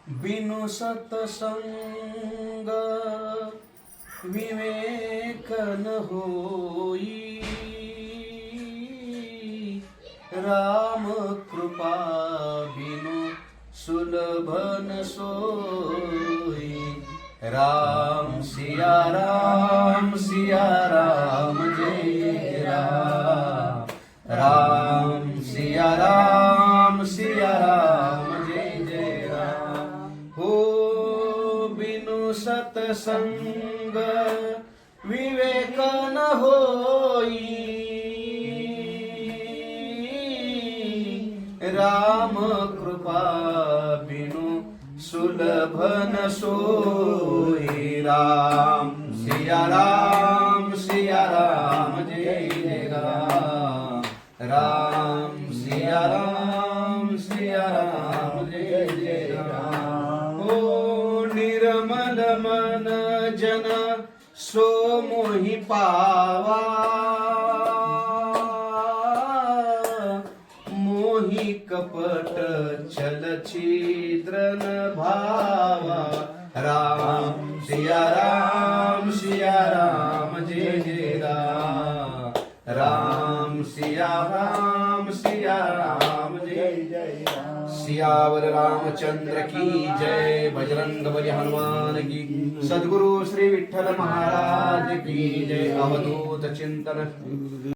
बिनु सतसंग विवेक न होई, राम कृपा बिनु सुलभ न सोई। राम सिया राम जय जय राम। राम सिया राम जय जय राम। हो बिनु सतसंग विवेक न होई, राम कृपा बिनु सुलभ न सोई। राम सिया राम जय जय राम। राम सिया राम जय जय राम। हो निर्मल मन जन सो मोहि पावा, मोहि कपट छल छिद्र न भावा। राम सिया राम जय जय राम। राम सिया राम जय जय राम। सियावर रामचंद्र की जय। बजरंग बली हनुमान की। सद्गुरु श्री विठ्ठल महाराज की जय। अवधूत चिंतन।